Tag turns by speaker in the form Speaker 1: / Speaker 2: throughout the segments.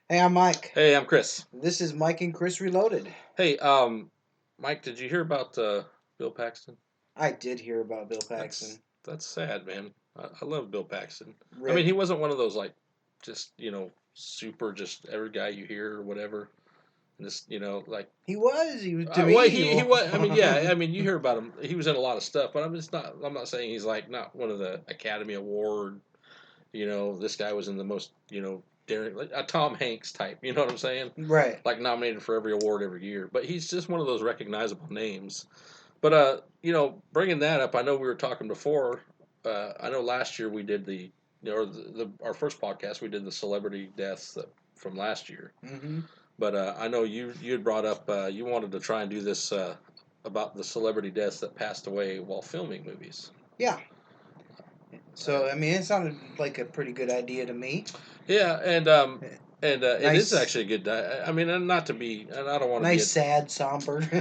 Speaker 1: Hey, I'm Mike.
Speaker 2: Hey, I'm Chris.
Speaker 1: This is Mike and Chris Reloaded.
Speaker 2: Hey, Mike, did you hear about Bill Paxton?
Speaker 1: I did hear about Bill
Speaker 2: That's
Speaker 1: Paxton.
Speaker 2: that's sad, man. I love Bill Paxton. I mean,
Speaker 1: Rip.
Speaker 2: he wasn't one of those like just super just every guy you hear or whatever. Just like
Speaker 1: He was. He was to
Speaker 2: well,
Speaker 1: me.
Speaker 2: he was. I mean, yeah. I mean, you hear about him. He was in a lot of stuff, but I'm just not. I'm not saying he's like not one of the Academy Award. This guy was in the most daring, like a Tom Hanks type. You know what I'm saying?
Speaker 1: Right.
Speaker 2: Like nominated for every award every year. But he's just one of those recognizable names. But bringing that up, I know we were talking before. I know last year we did our first podcast we did the celebrity deaths from last year.
Speaker 1: Mm-hmm.
Speaker 2: But I know you had brought up you wanted to try and do this about the celebrity deaths that passed away while filming movies.
Speaker 1: Yeah.
Speaker 2: Uh,
Speaker 1: So I mean, it sounded like a pretty good idea to me.
Speaker 2: yeah, and it is
Speaker 1: Nice,
Speaker 2: actually a good. I mean, and not to be, and I don't want to be
Speaker 1: nice,
Speaker 2: a
Speaker 1: sad, somber
Speaker 2: I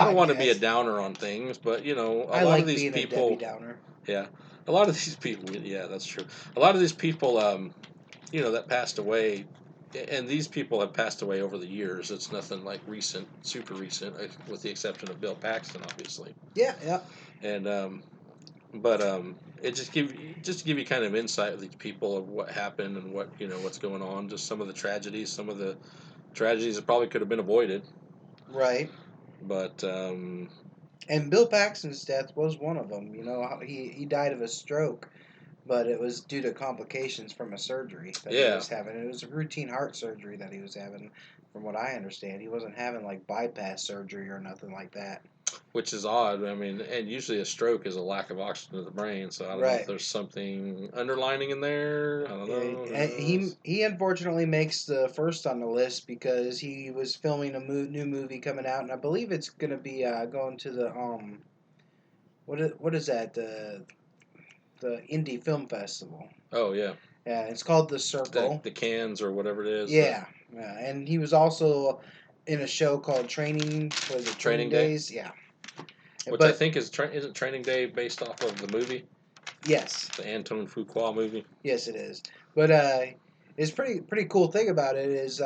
Speaker 2: don't want to be a
Speaker 1: podcast.
Speaker 2: downer on things, but a
Speaker 1: I
Speaker 2: lot of
Speaker 1: like
Speaker 2: these
Speaker 1: being a Debbie
Speaker 2: people,
Speaker 1: Downer.
Speaker 2: yeah, a lot of these people, yeah, that's true. A lot of these people, that passed away, and these people have passed away over the years. It's nothing like recent, super recent, with the exception of Bill Paxton, obviously.
Speaker 1: Yeah, yeah.
Speaker 2: And but it just to give you kind of insight of these people of what happened and what's going on. Just some of the tragedies that probably could have been avoided,
Speaker 1: Right.
Speaker 2: but
Speaker 1: And Bill Paxton's death was one of them. You know, he died of a stroke, but it was due to complications from a surgery that he
Speaker 2: yeah.
Speaker 1: was having. It was a routine heart surgery that he was having, from what I understand. He wasn't having like bypass surgery or nothing like that.
Speaker 2: Which is odd. I mean, and usually a stroke is a lack of oxygen to the brain. So I don't know if
Speaker 1: Right.
Speaker 2: there's something underlining in there. I don't know. Who knows?
Speaker 1: He unfortunately makes the first on the list because he was filming a new movie coming out, and I believe it's gonna be going to the what is that the indie film festival.
Speaker 2: Oh yeah,
Speaker 1: Yeah, it's called The Circle.
Speaker 2: the cans or whatever it is. The
Speaker 1: Yeah, yeah, and he was also in a show called Training. Was it Training
Speaker 2: training day,
Speaker 1: Days? Yeah,
Speaker 2: which I
Speaker 1: but
Speaker 2: think isn't Training Day based off of the movie,
Speaker 1: yes,
Speaker 2: the Antoine Fuqua movie.
Speaker 1: yes, it is. But it's pretty cool thing about it is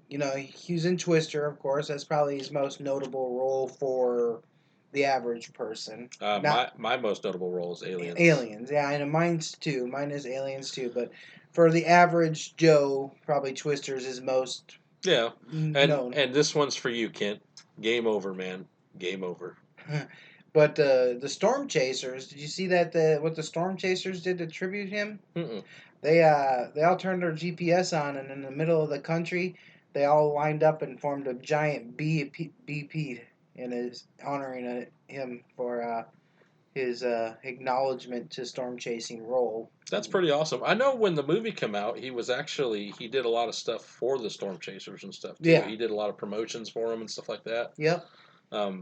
Speaker 1: he was in Twister, of course. That's probably his most notable role for the average person. Not
Speaker 2: My most notable role is Aliens.
Speaker 1: Aliens, yeah, and mine's too. Mine is Aliens too. But for the average Joe, probably Twister's his most
Speaker 2: Yeah,
Speaker 1: known.
Speaker 2: and this one's for you, Kent. Game over, man. Game over.
Speaker 1: But the Storm Chasers, did you see that what the Storm Chasers did to tribute him?
Speaker 2: Mm-mm.
Speaker 1: They all turned their GPS on, and in the middle of the country, they all lined up and formed a giant BP in his honoring him for his acknowledgement to storm chasing role.
Speaker 2: That's pretty awesome. I know when the movie came out, he did a lot of stuff for the Storm Chasers and stuff too.
Speaker 1: Yeah.
Speaker 2: He did a lot of promotions for them and stuff like that.
Speaker 1: Yep.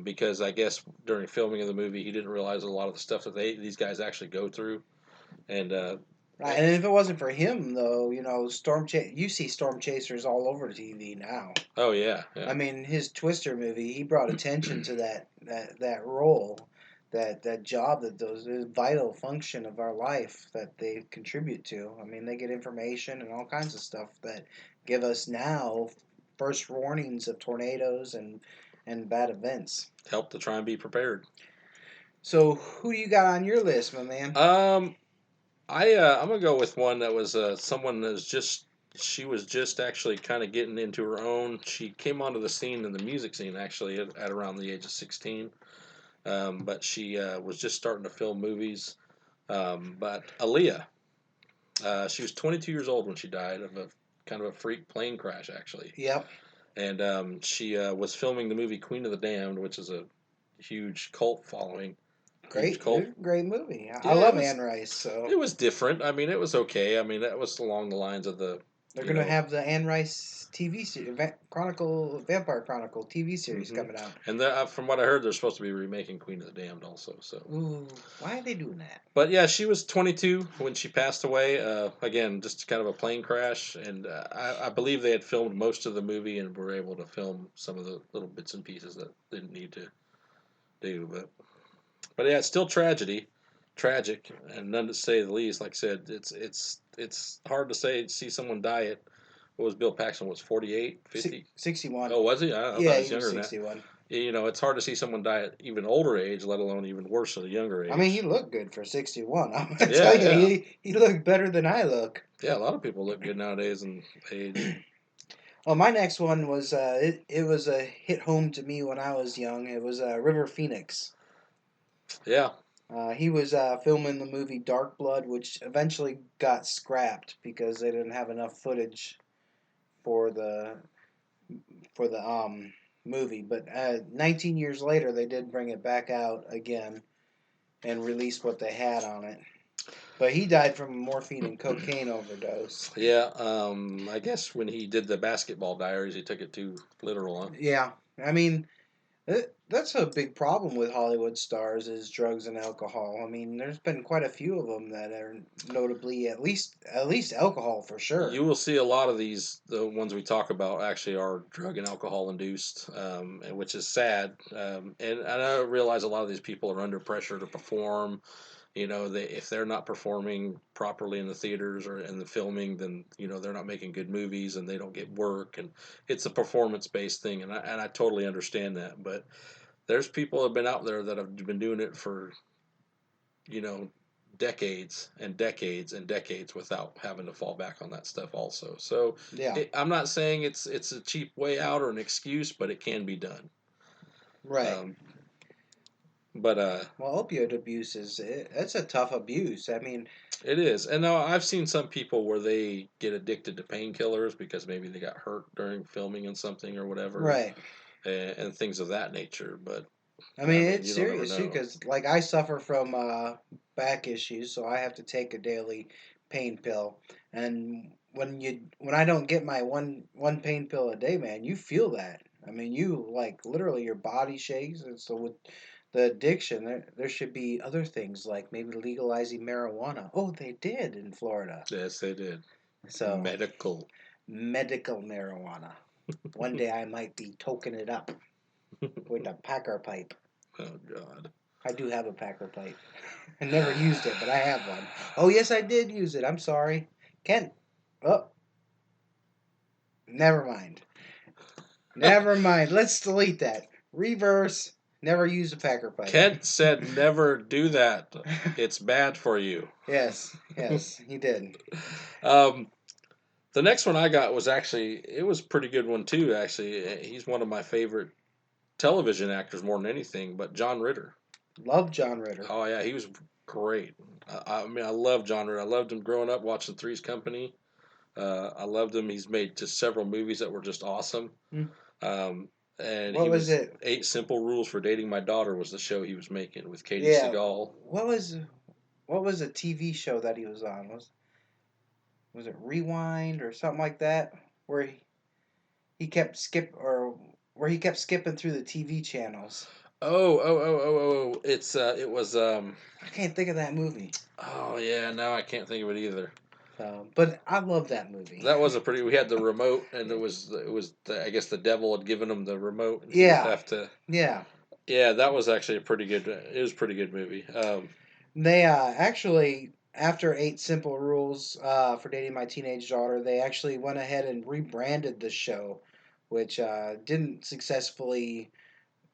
Speaker 2: Because I guess during filming of the movie, he didn't realize a lot of the stuff that these guys actually go through. And
Speaker 1: Right, and if it wasn't for him, though, you see storm chasers all over TV now.
Speaker 2: oh yeah,
Speaker 1: I
Speaker 2: yeah,
Speaker 1: mean, his Twister movie, he brought attention to that role, that job, that those vital function of our life that they contribute to. I mean, they get information and all kinds of stuff that give us now first warnings of tornadoes and bad events.
Speaker 2: help to try and be prepared.
Speaker 1: So, who do you got on your list, my man?
Speaker 2: Um, I'm gonna go with one that was someone that's just she was just actually kind of getting into her own. She came onto the scene in the music scene actually at around the age of 16. But she was just starting to film movies. But Aaliyah, she was 22 years old when she died of a kind of a freak plane crash, actually.
Speaker 1: Yep.
Speaker 2: And she was filming the movie Queen of the Damned, which is a huge cult following. Huge cult.
Speaker 1: Great movie. I
Speaker 2: Yeah,
Speaker 1: love Anne Rice, so
Speaker 2: it was different. I mean, it was okay. I mean, that was along the lines of
Speaker 1: they're
Speaker 2: you
Speaker 1: gonna
Speaker 2: know,
Speaker 1: have the Anne Rice TV series, Vampire Chronicle TV series
Speaker 2: hmm
Speaker 1: coming out.
Speaker 2: and from what I heard, they're supposed to be remaking Queen of the Damned also. So
Speaker 1: Ooh, why are they doing that?
Speaker 2: but yeah, she was 22 when she passed away. Again, just kind of a plane crash, and I believe they had filmed most of the movie and were able to film some of the little bits and pieces that they didn't need to do. But yeah, it's still tragic, and none to say the least. Like I said, it's hard to see someone die at What was Bill Paxton? Was 48, 50?
Speaker 1: 61.
Speaker 2: Oh, was he? I thought
Speaker 1: Yeah,
Speaker 2: he was
Speaker 1: he was
Speaker 2: younger than that.
Speaker 1: 61.
Speaker 2: It's hard to see someone die at even older age, let alone even worse at a younger
Speaker 1: I mean, he
Speaker 2: age.
Speaker 1: looked good for 61. I'm gonna tell
Speaker 2: Yeah,
Speaker 1: you,
Speaker 2: yeah.
Speaker 1: he looked better than I look.
Speaker 2: Yeah, a lot of people look good nowadays in age.
Speaker 1: Well, my next one was it was a hit home to me when I was young. It was River Phoenix.
Speaker 2: Yeah,
Speaker 1: He was filming the movie Dark Blood, which eventually got scrapped because they didn't have enough footage for the movie. But 19 years later, they did bring it back out again and release what they had on it. But he died from a morphine and cocaine overdose.
Speaker 2: yeah. I guess when he did the basketball diaries, he took it too literal, huh?
Speaker 1: Yeah, I mean, that's a big problem with Hollywood stars is drugs and alcohol. I mean, there's been quite a few of them that are notably at least alcohol for sure.
Speaker 2: You will see a lot of these, the ones we talk about, actually are drug and alcohol induced, which is sad. And I realize a lot of these people are under pressure to perform. If they're not performing properly in the theaters or in the filming, then they're not making good movies and they don't get work. And it's a performance based thing, and I totally understand that. But there's people that have been out there that have been doing it for you know decades and decades and decades without having to fall back on that stuff also. So
Speaker 1: Yeah,
Speaker 2: I'm not saying it's a cheap way out or an excuse, but it can be done.
Speaker 1: right.
Speaker 2: Um, but
Speaker 1: Well, opioid abuse it's a tough abuse. I mean,
Speaker 2: It is. And now I've seen some people where they get addicted to painkillers because maybe they got hurt during filming and something or whatever,
Speaker 1: right.
Speaker 2: and things of that nature. But
Speaker 1: I
Speaker 2: I
Speaker 1: mean,
Speaker 2: mean,
Speaker 1: it's
Speaker 2: you don't ever
Speaker 1: serious too,
Speaker 2: know.
Speaker 1: because like I suffer from back issues, so I have to take a daily pain pill. And when I don't get my one pain pill a day, man, you feel that. I mean, you like literally your body shakes. And so with the addiction, there should be other things like maybe legalizing marijuana. Oh, they did in Florida.
Speaker 2: Yes, they did.
Speaker 1: So
Speaker 2: Medical.
Speaker 1: medical marijuana. One day I might be toking it up with a packer pipe.
Speaker 2: Oh God.
Speaker 1: I do have a packer pipe. I never used it, but I have one. Oh, yes, I did use it. I'm sorry. Kent. Oh, never mind. Never mind. Let's delete that. Reverse. Never use a packer pipe.
Speaker 2: Kent said never do that. It's bad for you.
Speaker 1: Yes, yes, he did.
Speaker 2: Um, the next one I got was actually it was a pretty good one too. Actually, he's one of my favorite television actors more than anything. But John Ritter.
Speaker 1: Love John Ritter.
Speaker 2: Oh yeah, he was great. I mean, I love John Ritter. I loved him growing up watching Three's Company. I loved him. He's made just several movies that were just awesome.
Speaker 1: Hmm.
Speaker 2: Um, and
Speaker 1: What
Speaker 2: he
Speaker 1: was
Speaker 2: was
Speaker 1: it?
Speaker 2: Eight Simple Rules for Dating My Daughter was the show he was making with Katie
Speaker 1: Yeah.
Speaker 2: Seagal.
Speaker 1: What was a TV show that he was on? Was it Rewind or something like that? Where he kept where he kept skipping through the TV channels.
Speaker 2: Oh! It was
Speaker 1: I can't think of that movie.
Speaker 2: oh yeah, now I can't think of it either.
Speaker 1: But I love that movie.
Speaker 2: That was a pretty. We had the remote, and I guess the devil had given him the remote, and he would
Speaker 1: Yeah,
Speaker 2: have to.
Speaker 1: yeah.
Speaker 2: Yeah, that was actually a pretty good. It was a pretty good movie.
Speaker 1: They actually after Eight Simple Rules for Dating My Teenage Daughter, they actually went ahead and rebranded the show, which didn't successfully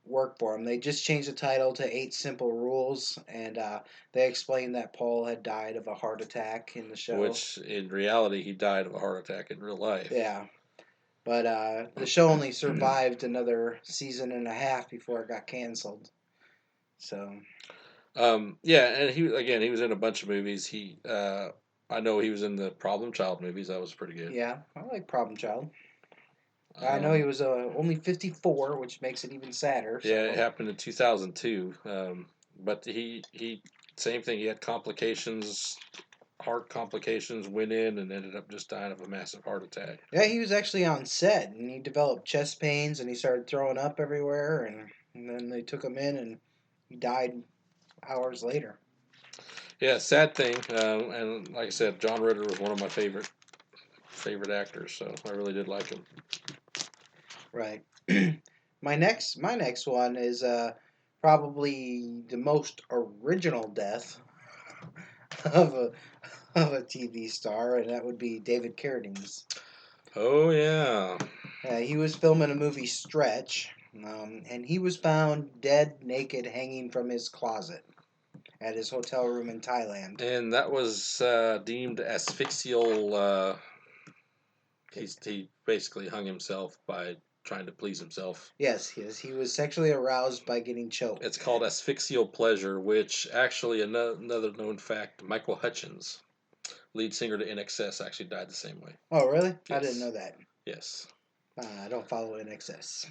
Speaker 1: work for them. They just changed the title to Eight Simple Rules, and they explained that Paul had died of a heart attack in the show.
Speaker 2: Which in reality he died of a heart attack in real life.
Speaker 1: Yeah. But the show only survived another season and a half before it got canceled. So
Speaker 2: Yeah, and he was in a bunch of movies. I know he was in the Problem Child movies. That was pretty good.
Speaker 1: yeah, I like Problem Child. I know he
Speaker 2: Um,
Speaker 1: was only 54, which makes it even sadder.
Speaker 2: yeah, it
Speaker 1: So
Speaker 2: happened in 2002. But he same thing. He had complications, heart complications. Went in and ended up just dying of a massive heart attack.
Speaker 1: yeah, he was actually on set, and he developed chest pains, and he started throwing up everywhere, and then they took him in, and he died hours later.
Speaker 2: Yeah, sad thing. And like I said, John Ritter was one of my favorite actors. So I really did like him.
Speaker 1: Right. My next one is probably the most original death of a TV star, and that would be David Carradine's.
Speaker 2: Oh yeah.
Speaker 1: He was filming a movie Stretch, and he was found dead, naked, hanging from his closet at his hotel room in Thailand.
Speaker 2: And that was deemed asphyxial. He basically hung himself by trying to please himself.
Speaker 1: Yes, he was sexually aroused by getting choked.
Speaker 2: It's called asphyxial pleasure, which actually another known fact: Michael Hutchins, lead singer to NXS, actually died the same way.
Speaker 1: Oh, really? I didn't
Speaker 2: Yes.
Speaker 1: know that.
Speaker 2: Yes.
Speaker 1: I don't follow NXS.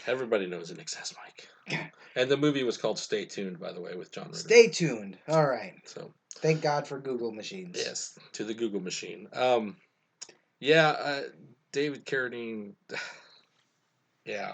Speaker 2: Everybody knows NXS, Mike. And the movie was called Stay Tuned, by the way, with John Ritter.
Speaker 1: Stay tuned. All right.
Speaker 2: So,
Speaker 1: thank God for Google machines.
Speaker 2: yes, to the Google machine. Yeah, David Carradine. Yeah.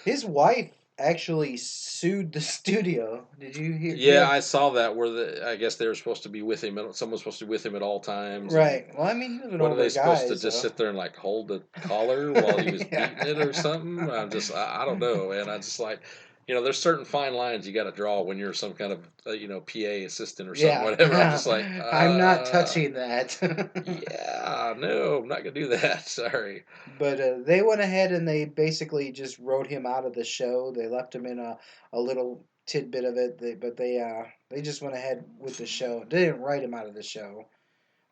Speaker 1: His wife actually sued the studio. Did you hear?
Speaker 2: Yeah, I saw that where I guess they were supposed to be with him. Someone was supposed to be with him at all times.
Speaker 1: Right. Well, I mean, he was an
Speaker 2: What are
Speaker 1: older
Speaker 2: they supposed
Speaker 1: guy,
Speaker 2: to just
Speaker 1: so.
Speaker 2: sit there and like hold the collar while he was
Speaker 1: Yeah.
Speaker 2: beating it or something? I don't know, and I just like, there's certain fine lines you got to draw when you're some kind of PA assistant or something, whatever. I'm just like,
Speaker 1: I'm not touching that.
Speaker 2: yeah, no, I'm not gonna do that. Sorry.
Speaker 1: But they went ahead and they basically just wrote him out of the show. They left him in a little tidbit of it, they just went ahead with the show. They didn't write him out of the show,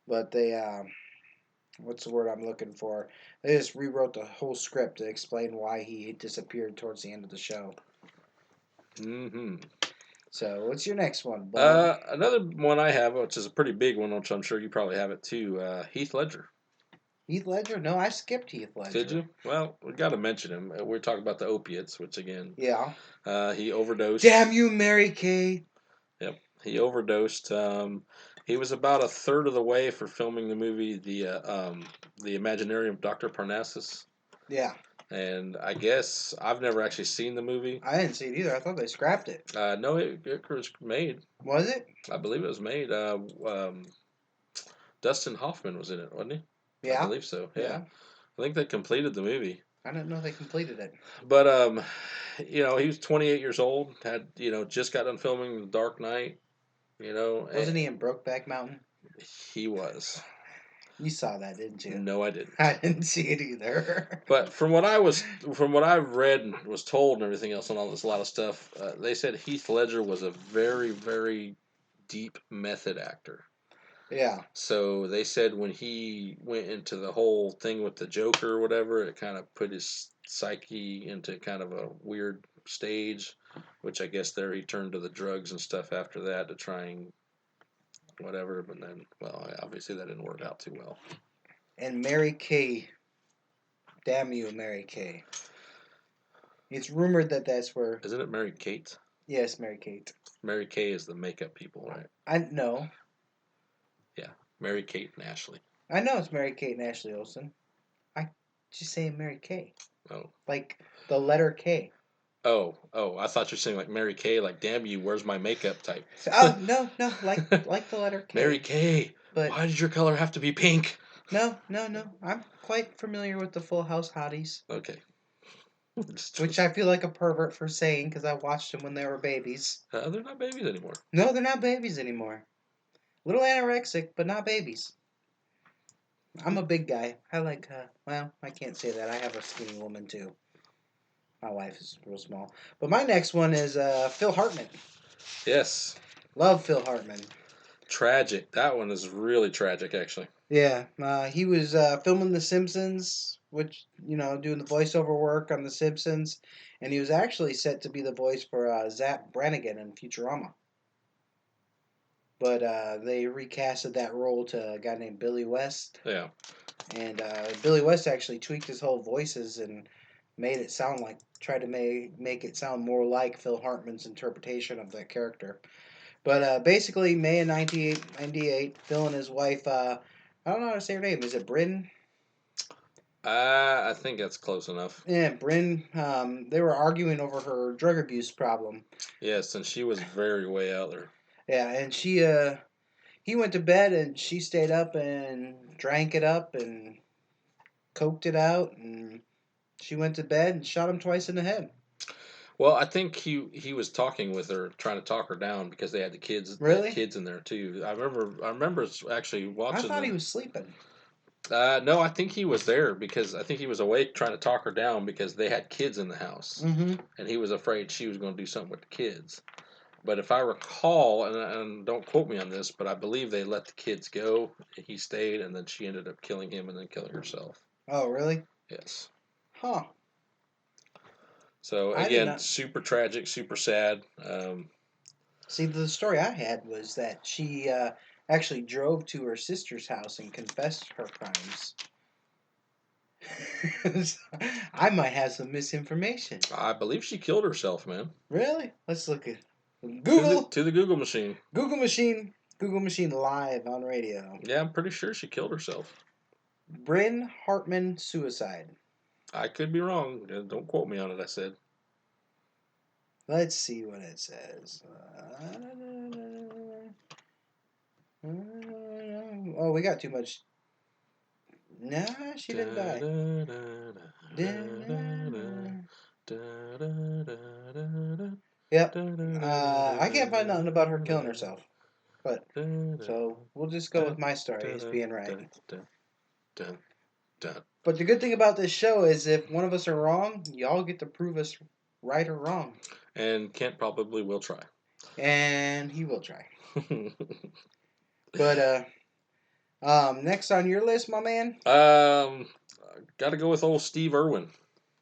Speaker 1: but they what's the word I'm looking for? They just rewrote the whole script to explain why he disappeared towards the end of the show.
Speaker 2: Mm-hmm.
Speaker 1: So what's your next one, bud?
Speaker 2: Another one I have, which is a pretty big one, which I'm sure you probably have it too. Heath Ledger.
Speaker 1: Heath Ledger? No, I skipped Heath Ledger.
Speaker 2: Did you? Well, we got to mention him. We're talking about the opiates, which again,
Speaker 1: Yeah.
Speaker 2: he overdosed.
Speaker 1: Damn you, Mary Kay.
Speaker 2: Yep, he overdosed. He was about a third of the way for filming the movie the Imaginarium of Dr. Parnassus.
Speaker 1: Yeah.
Speaker 2: And I guess I've never actually seen the movie.
Speaker 1: I didn't see it either. I thought they scrapped it.
Speaker 2: No, it was made.
Speaker 1: Was it?
Speaker 2: I believe it was made. Dustin Hoffman was in it, wasn't he?
Speaker 1: Yeah.
Speaker 2: I believe so. Yeah. I think they completed the movie.
Speaker 1: I didn't know they completed it.
Speaker 2: But he was 28 years old. Had just got done filming The Dark Knight.
Speaker 1: Wasn't he in Brokeback Mountain?
Speaker 2: He was.
Speaker 1: You saw that, didn't you?
Speaker 2: No, I didn't.
Speaker 1: I didn't see it either.
Speaker 2: But from what I've read and was told and everything else and all this, a lot of stuff, they said Heath Ledger was a very, very deep method actor.
Speaker 1: Yeah.
Speaker 2: So they said when he went into the whole thing with the Joker or whatever, it kind of put his psyche into kind of a weird stage, which I guess there he turned to the drugs and stuff after that to try and whatever. But then, well, obviously that didn't work out too well.
Speaker 1: And Mary Kay. Damn you, Mary Kay. It's rumored that that's where.
Speaker 2: Isn't it Mary Kate?
Speaker 1: Yes, Mary Kate.
Speaker 2: Mary Kay is the makeup people, right?
Speaker 1: I know.
Speaker 2: Yeah, Mary Kate and Ashley.
Speaker 1: I know it's Mary Kate and Ashley Olsen. I just saying Mary Kay.
Speaker 2: Oh.
Speaker 1: Like the letter K.
Speaker 2: Oh, I thought you were saying like Mary Kay, like damn you, where's my makeup type?
Speaker 1: Oh no, like the letter K.
Speaker 2: Mary Kay. But why did your color have to be pink?
Speaker 1: No. I'm quite familiar with the Full House hotties.
Speaker 2: Okay.
Speaker 1: Which I feel like a pervert for saying because I watched them when they were babies.
Speaker 2: They're not babies anymore.
Speaker 1: No, they're not babies anymore. Little anorexic, but not babies. I'm a big guy. I like, well, I can't say that. I have a skinny woman too. My wife is real small. But my next one is Phil Hartman.
Speaker 2: Yes.
Speaker 1: Love Phil Hartman.
Speaker 2: Tragic. That one is really tragic, actually.
Speaker 1: Yeah. He was filming The Simpsons, which, doing the voiceover work on The Simpsons. And he was actually set to be the voice for Zap Brannigan in Futurama. But they recasted that role to a guy named Billy West.
Speaker 2: Yeah.
Speaker 1: And Billy West actually tweaked his whole voices and made it sound like, tried to make it sound more like Phil Hartman's interpretation of that character. But basically, May of 1998, Phil and his wife, I don't know how to say her name. Is it Bryn?
Speaker 2: I think that's close enough.
Speaker 1: Yeah, Bryn. They were arguing over her drug abuse problem.
Speaker 2: Yes, and she was very way out there.
Speaker 1: Yeah, and he went to bed and she stayed up and drank it up and coked it out, and she went to bed and shot him twice in the head.
Speaker 2: Well, I think he was talking with her, trying to talk her down because they had the kids.
Speaker 1: Really?
Speaker 2: They had kids in there too. I remember actually watching.
Speaker 1: I thought he was sleeping.
Speaker 2: No, I think he was there because I think he was awake trying to talk her down because they had kids in the house,
Speaker 1: Mm-hmm.
Speaker 2: and he was afraid she was going to do something with the kids. But if I recall, and don't quote me on this, but I believe they let the kids go. He stayed, and then she ended up killing him and then killing herself.
Speaker 1: Oh, really?
Speaker 2: Yes.
Speaker 1: Huh.
Speaker 2: So
Speaker 1: I did
Speaker 2: again,
Speaker 1: not.
Speaker 2: super tragic, super sad.
Speaker 1: See, the story I had was that she actually drove to her sister's house and confessed her crimes. I might have some misinformation.
Speaker 2: I believe she killed herself, man.
Speaker 1: Really? Let's look at
Speaker 2: To the
Speaker 1: Google.
Speaker 2: to the Google machine.
Speaker 1: Google machine. Google machine live on radio.
Speaker 2: Yeah, I'm pretty sure she killed herself.
Speaker 1: Bryn Hartman suicide.
Speaker 2: I could be wrong. Don't quote me on it. I said.
Speaker 1: Let's see what it says. Oh, we got too much. Nah, she didn't die. Yep. I can't find nothing about her killing herself. But so we'll just go with my story as being right. But the good thing about this show is if one of us are wrong, y'all get to prove us right or wrong.
Speaker 2: And Kent probably will try.
Speaker 1: And he will try. But next on your list, my man?
Speaker 2: Got to go with old Steve Irwin.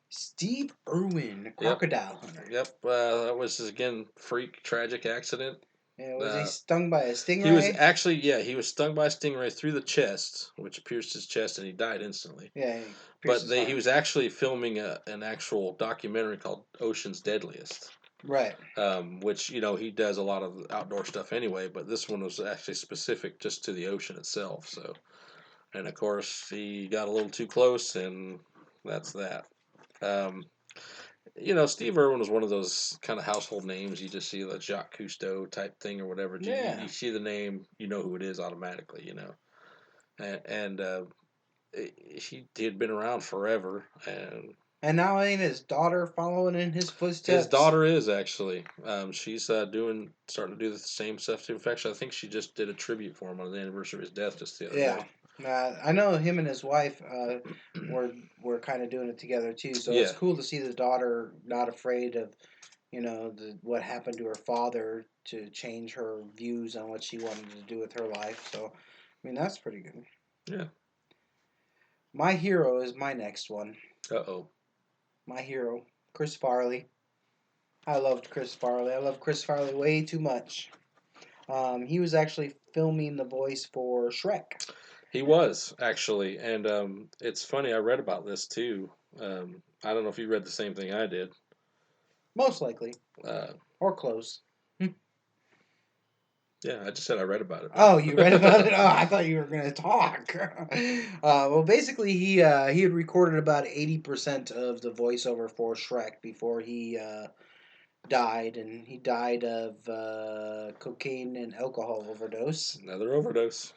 Speaker 1: Steve Irwin, the crocodile hunter.
Speaker 2: Yep. That was again freak tragic accident.
Speaker 1: Yeah, was he stung by a stingray?
Speaker 2: He was actually, he was stung by a stingray through the chest, which pierced his chest, and he died instantly.
Speaker 1: Yeah,
Speaker 2: but he was actually filming an actual documentary called Ocean's Deadliest.
Speaker 1: Right.
Speaker 2: Which, he does a lot of outdoor stuff anyway, but this one was actually specific just to the ocean itself. So, and of course, he got a little too close, and that's that. Steve Irwin was one of those kind of household names. You just see the Jacques Cousteau type thing or whatever.
Speaker 1: Yeah.
Speaker 2: You see the name, you know who it is automatically, And he had been around forever.
Speaker 1: And now ain't his daughter following in his footsteps?
Speaker 2: His daughter is actually. She's starting to do the same stuff too. In fact, I think she just did a tribute for him on the anniversary of his death just the other day.
Speaker 1: I know him and his wife were kind of doing it together too. So it's cool to see the daughter not afraid of, what happened to her father to change her views on what she wanted to do with her life. So, I mean, that's pretty good.
Speaker 2: Yeah.
Speaker 1: My hero is my next one.
Speaker 2: Uh-oh.
Speaker 1: My hero, Chris Farley. I loved Chris Farley. I love Chris Farley way too much. He was actually filming the voice for Shrek.
Speaker 2: He was, actually. And it's funny, I read about this too. I don't know if you read the same thing I did.
Speaker 1: Most likely. Or close.
Speaker 2: Yeah, I just said I read about it.
Speaker 1: Oh, you read about it? Oh, I thought you were going to talk. Well, basically, he had recorded about 80% of the voiceover for Shrek before he died, and he died of cocaine and alcohol overdose.
Speaker 2: Another overdose.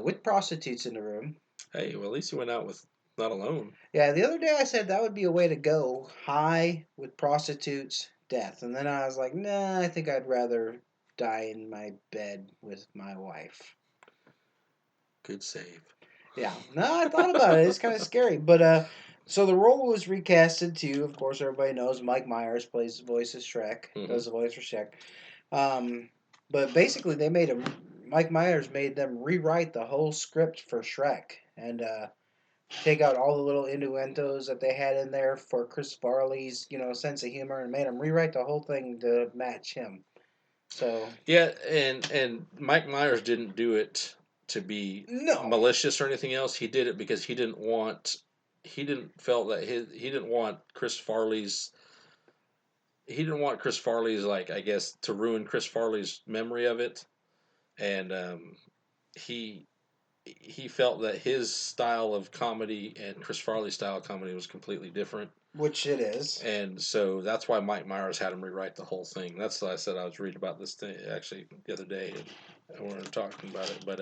Speaker 1: With prostitutes in the room.
Speaker 2: Hey, well, at least he went out with not alone.
Speaker 1: Yeah, the other day I said that would be a way to go. High with prostitutes, death. And then I was like, nah, I think I'd rather die in my bed with my wife.
Speaker 2: Good save.
Speaker 1: Yeah. No, I thought about it. It's kind of scary. But so the role was recasted to, of course, everybody knows Mike Myers plays the voice of Shrek.
Speaker 2: Mhm.
Speaker 1: Does the voice for Shrek. But basically, Mike Myers made them rewrite the whole script for Shrek and take out all the little innuendos that they had in there for Chris Farley's, sense of humor, and made him rewrite the whole thing to match him. So
Speaker 2: yeah, and Mike Myers didn't do it to be malicious or anything else. He did it because he didn't want Chris Farley's like, I guess, to ruin Chris Farley's memory of it, and he felt that his style of comedy and Chris Farley's style of comedy was completely different.
Speaker 1: Which it is.
Speaker 2: And so that's why Mike Myers had him rewrite the whole thing. That's what I said. I was reading about this thing actually the other day, and we were talking about it. But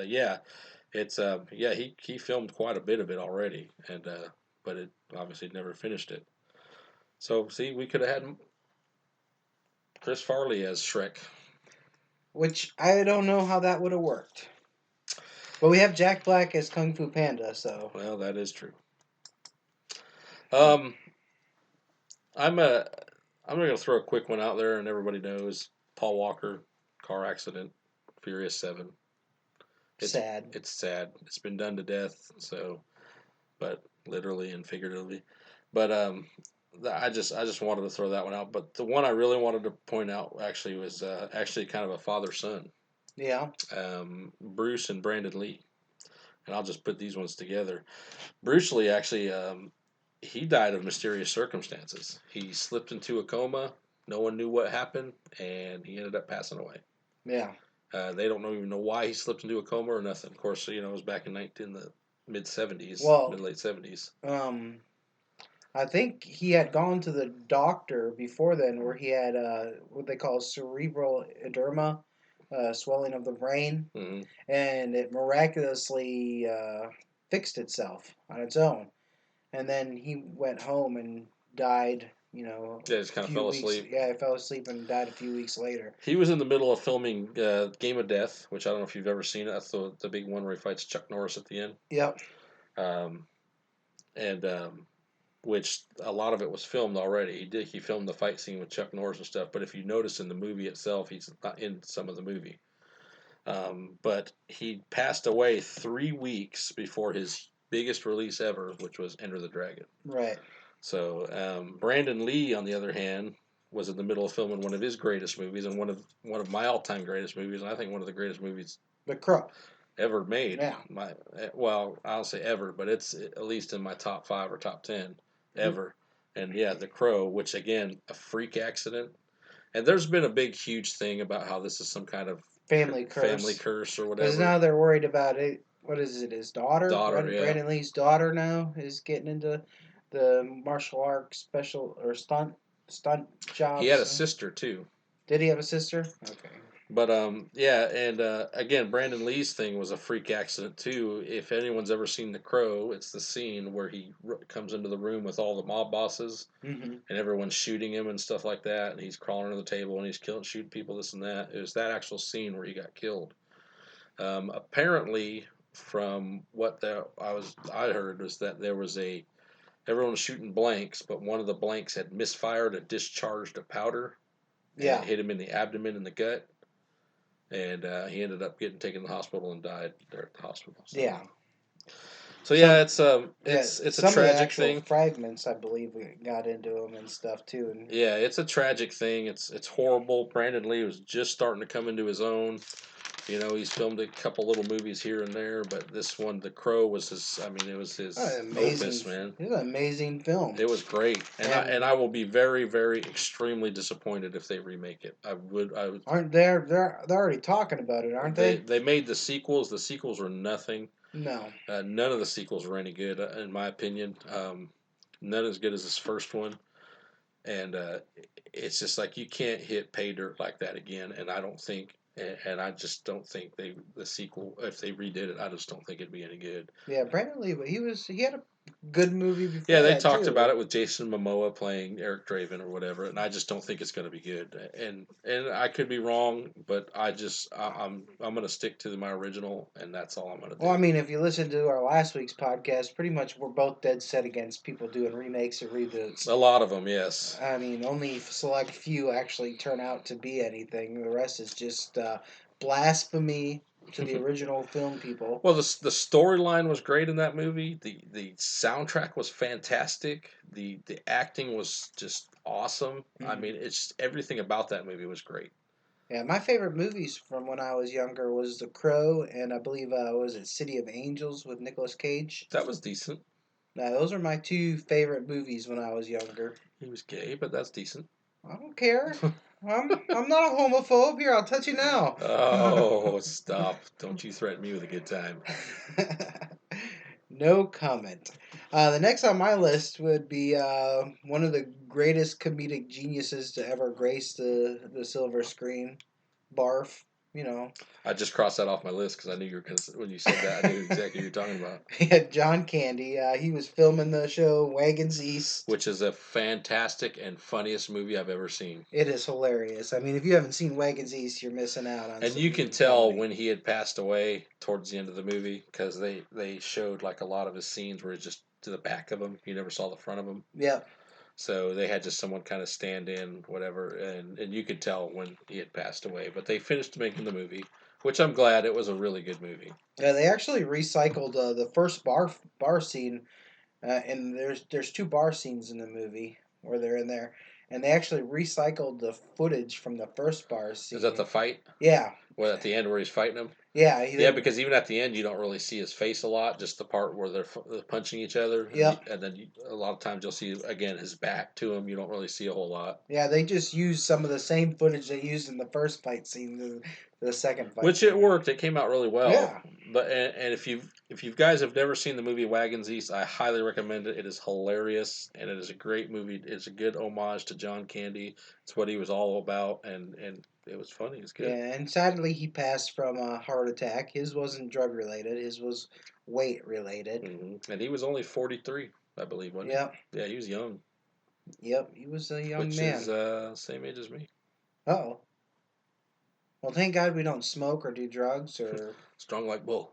Speaker 2: it's he filmed quite a bit of it already, and but it obviously never finished it. So see, we could have had Chris Farley as Shrek.
Speaker 1: Which I don't know how that would have worked. But we have Jack Black as Kung Fu Panda, so.
Speaker 2: Well, that is true. Um, I'm a I'm gonna throw a quick one out there, and everybody knows Paul Walker car accident, Furious 7. It's
Speaker 1: Sad.
Speaker 2: it's sad. It's been done to death. So, but literally and figuratively. But I just wanted to throw that one out. But the one I really wanted to point out actually was actually kind of a father son.
Speaker 1: Yeah.
Speaker 2: Bruce and Brandon Lee, and I'll just put these ones together. Bruce Lee actually he died of mysterious circumstances. He slipped into a coma. No one knew what happened, and he ended up passing away.
Speaker 1: Yeah.
Speaker 2: They don't even know why he slipped into a coma or nothing. Of course, it was back in the mid 70s,
Speaker 1: Well,
Speaker 2: mid late 70s.
Speaker 1: I think he had gone to the doctor before then, where he had what they call cerebral edema, swelling of the brain,
Speaker 2: Mm-hmm.
Speaker 1: and it miraculously fixed itself on its own. And then he went home and died.
Speaker 2: Yeah, just
Speaker 1: A
Speaker 2: kind of
Speaker 1: few
Speaker 2: fell
Speaker 1: weeks.
Speaker 2: asleep.
Speaker 1: Yeah, he fell asleep and died a few weeks later.
Speaker 2: He was in the middle of filming Game of Death, which I don't know if you've ever seen it. That's the big one where he fights Chuck Norris at the end.
Speaker 1: Yep.
Speaker 2: Um, and which a lot of it was filmed already. He filmed the fight scene with Chuck Norris and stuff. But if you notice in the movie itself, he's not in some of the movie. But he passed away 3 weeks before his biggest release ever, which was Enter the Dragon.
Speaker 1: Right.
Speaker 2: So Brandon Lee, on the other hand, was in the middle of filming one of his greatest movies and one of my all-time greatest movies, and I think one of the greatest movies
Speaker 1: The Crow.
Speaker 2: ever made.
Speaker 1: Yeah.
Speaker 2: Well, I'll say ever, but it's at least in my top 5 or top 10 ever. And yeah, The Crow, which again, a freak accident. And there's been a big, huge thing about how this is some kind of
Speaker 1: Family
Speaker 2: curse or
Speaker 1: Because
Speaker 2: whatever.
Speaker 1: now they're worried about it. What is it? His daughter?
Speaker 2: Yeah.
Speaker 1: Brandon Lee's daughter now is getting into the martial arts special or stunt jobs.
Speaker 2: He had a sister too.
Speaker 1: Did he have a sister? Okay.
Speaker 2: But yeah, and again, Brandon Lee's thing was a freak accident too. If anyone's ever seen The Crow, it's the scene where he comes into the room with all the mob bosses,
Speaker 1: Mm-hmm.
Speaker 2: and everyone's shooting him and stuff like that, and he's crawling under the table and he's shooting people, this and that. It was that actual scene where he got killed. Apparently, from what I heard was that there was everyone was shooting blanks, but one of the blanks had misfired and discharged a powder.
Speaker 1: Yeah.
Speaker 2: And it hit him in the abdomen and the gut. And he ended up getting taken to the hospital and died there at the hospital. So.
Speaker 1: Yeah.
Speaker 2: So yeah, it's
Speaker 1: some
Speaker 2: a tragic
Speaker 1: of the
Speaker 2: thing.
Speaker 1: Fragments, I believe, we got into them and stuff too. And
Speaker 2: yeah, it's a tragic thing. It's horrible. Brandon Lee was just starting to come into his own. He's filmed a couple little movies here and there, but this one, The Crow, was his. I mean, it was his opus, man.
Speaker 1: It was an amazing film.
Speaker 2: It was great, and I will be very, very, extremely disappointed if they remake it. I would.
Speaker 1: Aren't they're already talking about it, aren't they?
Speaker 2: They made the sequels. The sequels were nothing.
Speaker 1: No.
Speaker 2: None of the sequels were any good, in my opinion. None as good as this first one. And it's just like you can't hit pay dirt like that again. And I don't think, and I just don't think the sequel, if they redid it, I just don't think it'd be any good.
Speaker 1: Yeah, Brandon Lee, but he had a good movie before.
Speaker 2: Yeah, they talked about it with Jason Momoa playing Eric Draven or whatever, and I just don't think it's going to be good. And I could be wrong, but I'm going to stick to my original, and that's all I'm going to do.
Speaker 1: Well, I mean, if you listen to our last week's podcast, pretty much we're both dead set against people doing remakes or reboots.
Speaker 2: A lot of them, yes.
Speaker 1: I mean, only select few actually turn out to be anything. The rest is just blasphemy to the original film people.
Speaker 2: Well, the storyline was great in that movie. The soundtrack was fantastic. The acting was just awesome. Mm-hmm. I mean, it's everything about that movie was great.
Speaker 1: Yeah, my favorite movies from when I was younger was The Crow, and I believe was it City of Angels with Nicolas Cage.
Speaker 2: That was decent.
Speaker 1: Now, those are my two favorite movies when I was younger.
Speaker 2: He was gay, but that's decent.
Speaker 1: I don't care. I'm not a homophobe. Here, I'll touch you now.
Speaker 2: Oh, stop. Don't you threaten me with a good time.
Speaker 1: No comment. The next on my list would be one of the greatest comedic geniuses to ever grace the silver screen, Barf. you know.
Speaker 2: I just crossed that off my list because I knew you were gonna, when you said that, I knew exactly what you're talking about.
Speaker 1: Yeah, John Candy. He was filming the show Wagons East.
Speaker 2: Which is a fantastic and funniest movie I've ever seen.
Speaker 1: It is hilarious. I mean, if you haven't seen Wagons East, you're missing out on
Speaker 2: And you
Speaker 1: some
Speaker 2: can tell
Speaker 1: comedy.
Speaker 2: when he had passed away towards the end of the movie because they showed like a lot of his scenes where it's just to the back of him. You never saw the front of him.
Speaker 1: Yep.
Speaker 2: So they had just someone kind of stand in, whatever, and you could tell when he had passed away. But they finished making the movie, which I'm glad. It was a really good movie.
Speaker 1: Yeah, they actually recycled the first bar scene, and there's two bar scenes in the movie where they're in there, and they actually recycled the footage from the first bar
Speaker 2: Is that
Speaker 1: scene.
Speaker 2: the fight?
Speaker 1: Yeah,
Speaker 2: Well, at the end where he's fighting him?
Speaker 1: yeah,
Speaker 2: Yeah, because even at the end, you don't really see his face a lot. Just the part where they're punching each other,
Speaker 1: yep,
Speaker 2: and then a lot of times you'll see again his back to him. You don't really see a whole lot.
Speaker 1: yeah. They just used some of the same footage they used in the first fight scene, the second fight
Speaker 2: Which it
Speaker 1: scene.
Speaker 2: worked. It came out really well.
Speaker 1: Yeah,
Speaker 2: But and if you guys have never seen the movie Wagons East, I highly recommend it. It is hilarious and it is a great movie. It's a good homage to John Candy. It's what he was all about, and it was funny. It's good.
Speaker 1: yeah. And sadly, he passed from a heart attack. His wasn't drug related. His was weight related.
Speaker 2: And he was only 43, I believe, wasn't
Speaker 1: Yep,
Speaker 2: he? Yeah, he was young,
Speaker 1: yep. He was a young
Speaker 2: which is
Speaker 1: man.
Speaker 2: same age as me.
Speaker 1: Oh. Well, thank God we don't smoke or do drugs or
Speaker 2: Strong like bull.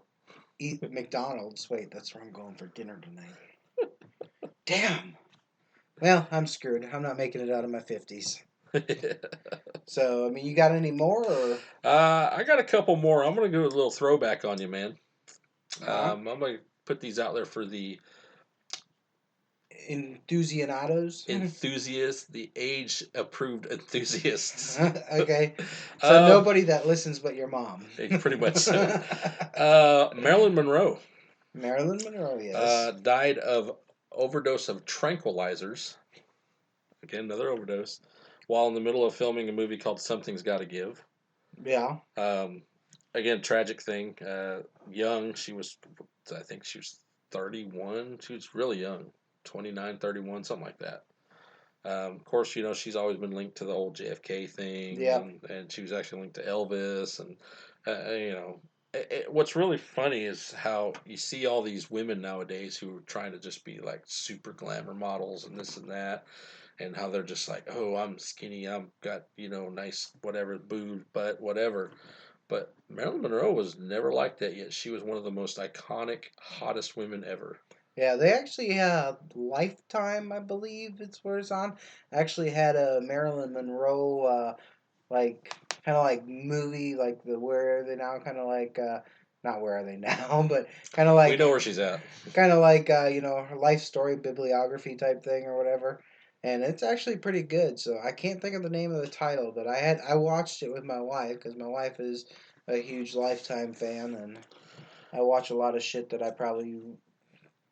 Speaker 1: eat McDonald's. Wait, that's where I'm going for dinner tonight. Damn. Well, I'm screwed. I'm not making it out of my 50s. So, I mean, you got any more or
Speaker 2: I got a couple more. I'm gonna do a little throwback on you, man.
Speaker 1: uh,
Speaker 2: I'm gonna put these out there for the
Speaker 1: enthusiados?
Speaker 2: enthusiasts, the age-approved enthusiasts.
Speaker 1: Okay. So
Speaker 2: um,
Speaker 1: nobody that listens but your mom.
Speaker 2: Pretty much so. Marilyn Monroe
Speaker 1: Marilyn Monroe, yes.
Speaker 2: died of overdose of tranquilizers. Again, another overdose. While in the middle of filming a movie called Something's Gotta Give.
Speaker 1: Yeah.
Speaker 2: Um, Again, tragic thing. Young, I think she was 31. She was really young, 29, 31, something like that. Of course, she's always been linked to the old JFK thing,
Speaker 1: Yeah.
Speaker 2: and she was actually linked to Elvis, and what's really funny is how you see all these women nowadays who are trying to just be like super glamour models and this and that, and how they're just like, oh, I'm skinny, I'm got nice whatever boob, butt, whatever. But Marilyn Monroe was never like that yet. She was one of the most iconic, hottest women ever.
Speaker 1: Yeah, they actually had Lifetime, I believe it's where it's on. Actually had a Marilyn Monroe like kind of like movie like the Where Are They Now kind of like not Where Are They Now, but kind of
Speaker 2: We
Speaker 1: like
Speaker 2: know where she's at.
Speaker 1: her life story bibliography type thing or whatever. And it's actually pretty good. So I can't think of the name of the title, but I watched it with my wife because my wife is a huge Lifetime fan, and I watch a lot of shit that I probably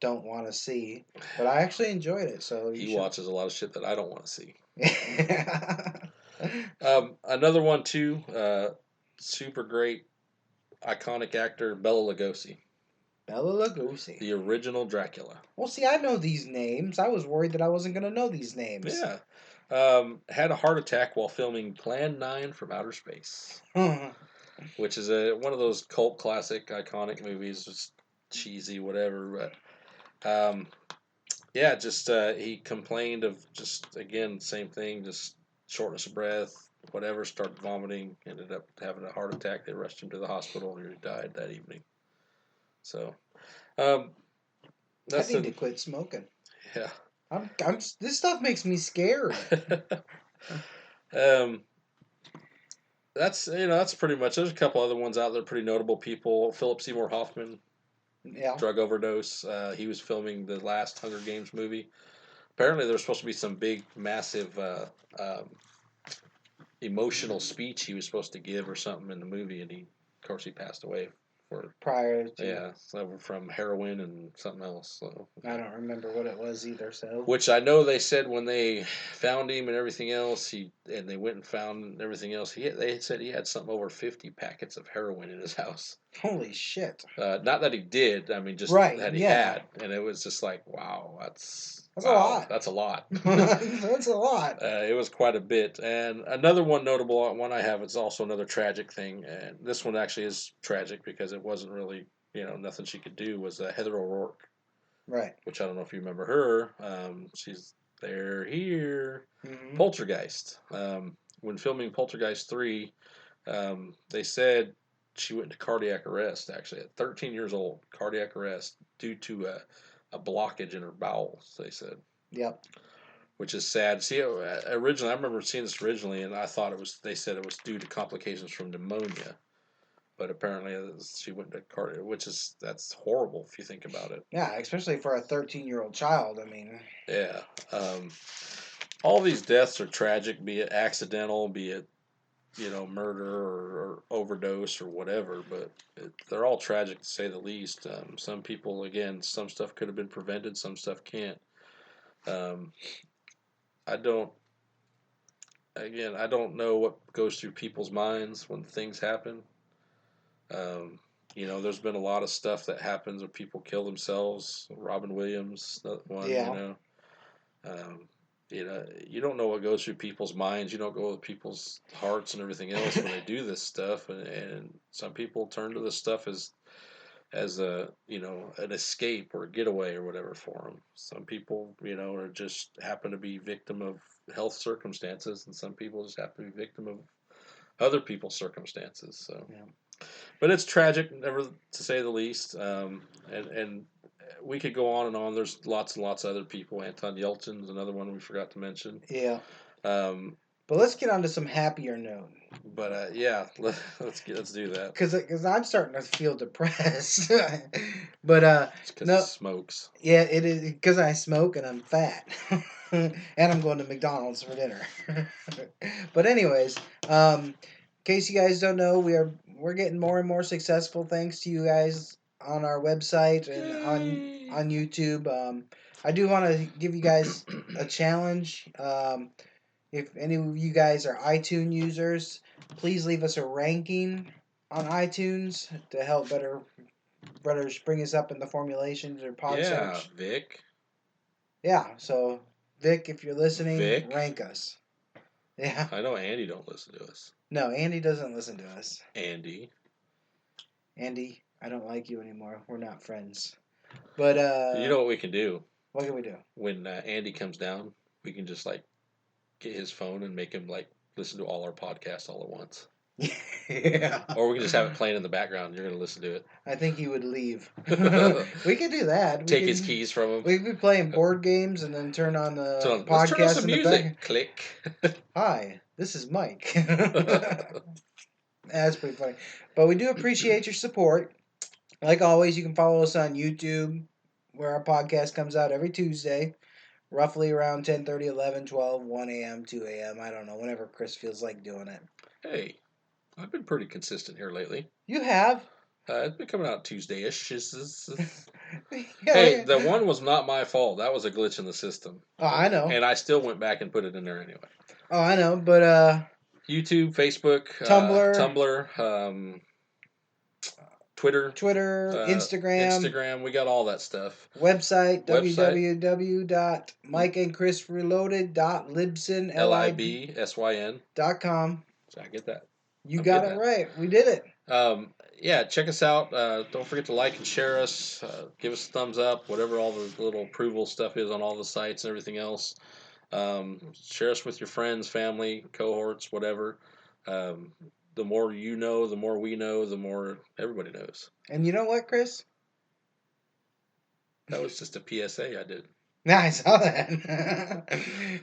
Speaker 1: don't want to see, but I actually enjoyed it. So you
Speaker 2: He
Speaker 1: should.
Speaker 2: watches a lot of shit that I don't want to see.
Speaker 1: Bella
Speaker 2: Another one too, super great, iconic actor Bela Lugosi,
Speaker 1: Lugosi.
Speaker 2: the original Dracula.
Speaker 1: Well, see, I know these names. I was worried that I wasn't gonna know these names.
Speaker 2: Yeah, had a heart attack while filming Plan 9 from Outer Space, which is one of those cult classic, iconic movies. It's cheesy, whatever, but yeah, just he complained of just again same thing, just shortness of breath, whatever. Started vomiting, ended up having a heart attack. They rushed him to the hospital, and he died that evening. So um,
Speaker 1: I
Speaker 2: that's
Speaker 1: need
Speaker 2: the
Speaker 1: to quit smoking.
Speaker 2: yeah.
Speaker 1: This stuff makes me scared.
Speaker 2: um, that's pretty much. There's a couple other ones out there, pretty notable people. Philip Seymour Hoffman,
Speaker 1: Yeah.
Speaker 2: drug overdose. He was filming the last Hunger Games movie. Apparently, there was supposed to be some big, massive, emotional speech he was supposed to give or something in the movie, and of course, he passed away for
Speaker 1: Prior to,
Speaker 2: so from heroin and something else. So,
Speaker 1: I don't remember what it was either. So.
Speaker 2: which I know they said when they found him and everything else, they went and found everything else. They had said he had something over 50 packets of heroin in his house.
Speaker 1: Holy shit.
Speaker 2: Not that he did. I mean, just
Speaker 1: Right,
Speaker 2: that he
Speaker 1: yeah.
Speaker 2: had, and it was just like, wow,
Speaker 1: That's a lot.
Speaker 2: that's a lot.
Speaker 1: That's a lot.
Speaker 2: It was quite a bit. And another one notable one I have is also another tragic thing, and this one actually is tragic because it wasn't really, nothing she could do. Was Heather O'Rourke,
Speaker 1: Right.
Speaker 2: which I don't know if you remember her. She's there here.
Speaker 1: Mm-hmm.
Speaker 2: Poltergeist. When filming Poltergeist 3, they said she went into cardiac arrest, actually, at 13 years old. Cardiac arrest due to a blockage in her bowels, they said.
Speaker 1: Yep.
Speaker 2: Which is sad. See, originally, I remember seeing this originally, and I thought they said it was due to complications from pneumonia. But apparently, she went to cardiac, that's horrible if you think about it.
Speaker 1: Yeah, especially for a 13-year-old child. I mean,
Speaker 2: Yeah. All these deaths are tragic, be it accidental, be it murder or overdose or whatever, but they're all tragic to say the least. Some people, again, some stuff could have been prevented, some stuff can't. Um, I don't, I don't know what goes through people's minds when things happen. Um, there's been a lot of stuff that happens where people kill themselves. Robin Williams, one,
Speaker 1: yeah.
Speaker 2: Um, you don't know what goes through people's minds. You don't go with people's hearts and everything else when they do this stuff. And some people turn to this stuff as a an escape or a getaway or whatever for them. Some people are just happen to be victim of health circumstances, and some people just happen to be victim of other people's circumstances. So,
Speaker 1: Yeah.
Speaker 2: but it's tragic, never to say the least. And we could go on and on. There's lots and lots of other people. Anton Yelchin's another one we forgot to mention.
Speaker 1: Yeah.
Speaker 2: Um,
Speaker 1: But let's get on to some happier note.
Speaker 2: but yeah, let's do that.
Speaker 1: Because I'm starting to feel depressed. But
Speaker 2: It's because he
Speaker 1: no,
Speaker 2: smokes.
Speaker 1: yeah, it is because I smoke and I'm fat, and I'm going to McDonald's for dinner. But anyways, in case you guys don't know, we're getting more and more successful thanks to you guys on our website and
Speaker 2: Yay.
Speaker 1: on YouTube. I do want to give you guys a challenge. If any of you guys are iTunes users, please leave us a ranking on iTunes to help better bring us up in the formulations or pod
Speaker 2: Yeah,
Speaker 1: search.
Speaker 2: Vic.
Speaker 1: Yeah, so Vic, if you're listening,
Speaker 2: Vic.
Speaker 1: rank us. Yeah.
Speaker 2: I know Andy don't listen to us.
Speaker 1: No, Andy doesn't listen to us.
Speaker 2: Andy.
Speaker 1: Andy, I don't like you anymore. We're not friends. But
Speaker 2: You know what we can do?
Speaker 1: what can we do?
Speaker 2: When Andy comes down, we can just get his phone and make him listen to all our podcasts all at once.
Speaker 1: Yeah.
Speaker 2: Or we can just have it playing in the background. You're going to listen to it.
Speaker 1: I think he would leave. We could do that.
Speaker 2: Take his keys from him.
Speaker 1: We could be playing board games and then turn on the
Speaker 2: Let's turn on
Speaker 1: podcast
Speaker 2: some
Speaker 1: in the
Speaker 2: music.
Speaker 1: back.
Speaker 2: Click.
Speaker 1: Hi, this is Mike. That's pretty funny. But we do appreciate your support. Like always, you can follow us on YouTube, where our podcast comes out every Tuesday, roughly around 10:30, 11, 12, 1 a.m., 2 a.m. I don't know, whenever Chris feels like doing it.
Speaker 2: Hey, I've been pretty consistent here lately.
Speaker 1: You have?
Speaker 2: It's been coming out Tuesday-ish.
Speaker 1: Yeah,
Speaker 2: Hey, the one was not my fault. That was a glitch in the system.
Speaker 1: Oh, I know.
Speaker 2: And I still went back and put it in there anyway.
Speaker 1: Oh, I know, but
Speaker 2: YouTube, Facebook,
Speaker 1: Tumblr,
Speaker 2: Twitter,
Speaker 1: Instagram,
Speaker 2: we got all that stuff.
Speaker 1: website www.mikeandchrisreloaded.libsyn.com.
Speaker 2: So I get that.
Speaker 1: You got it right. We did it.
Speaker 2: Yeah, check us out. Don't forget to like and share us. Give us a thumbs up, whatever all the little approval stuff is on all the sites and everything else. Share us with your friends, family, cohorts, whatever. The more you know, the more we know, the more everybody knows.
Speaker 1: And you know what, Chris?
Speaker 2: That was just a PSA I did.
Speaker 1: Yeah, I saw that.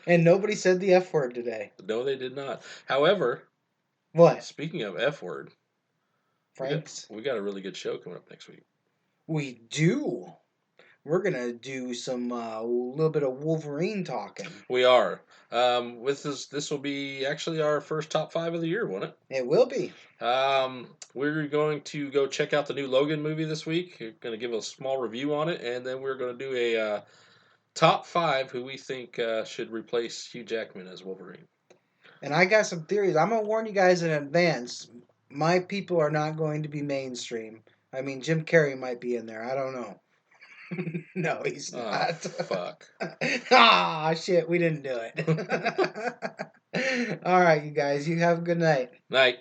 Speaker 1: And nobody said the F word today.
Speaker 2: No, they did not. However,
Speaker 1: what?
Speaker 2: Speaking of F word,
Speaker 1: Franks?
Speaker 2: we got a really good show coming up next week.
Speaker 1: We do. We're gonna do some little bit of Wolverine talking.
Speaker 2: We are. With this will be actually our first top 5 of the year, won't it?
Speaker 1: It will be.
Speaker 2: We're going to go check out the new Logan movie this week. We're going to give a small review on it, and then we're going to do a top 5 who we think should replace Hugh Jackman as Wolverine.
Speaker 1: And I got some theories. I'm gonna warn you guys in advance. my people are not going to be mainstream. I mean, Jim Carrey might be in there. I don't know. No, he's
Speaker 2: Oh,
Speaker 1: not.
Speaker 2: fuck.
Speaker 1: Ah, shit, we didn't do it. All right, you guys, you have a good night.
Speaker 2: Night.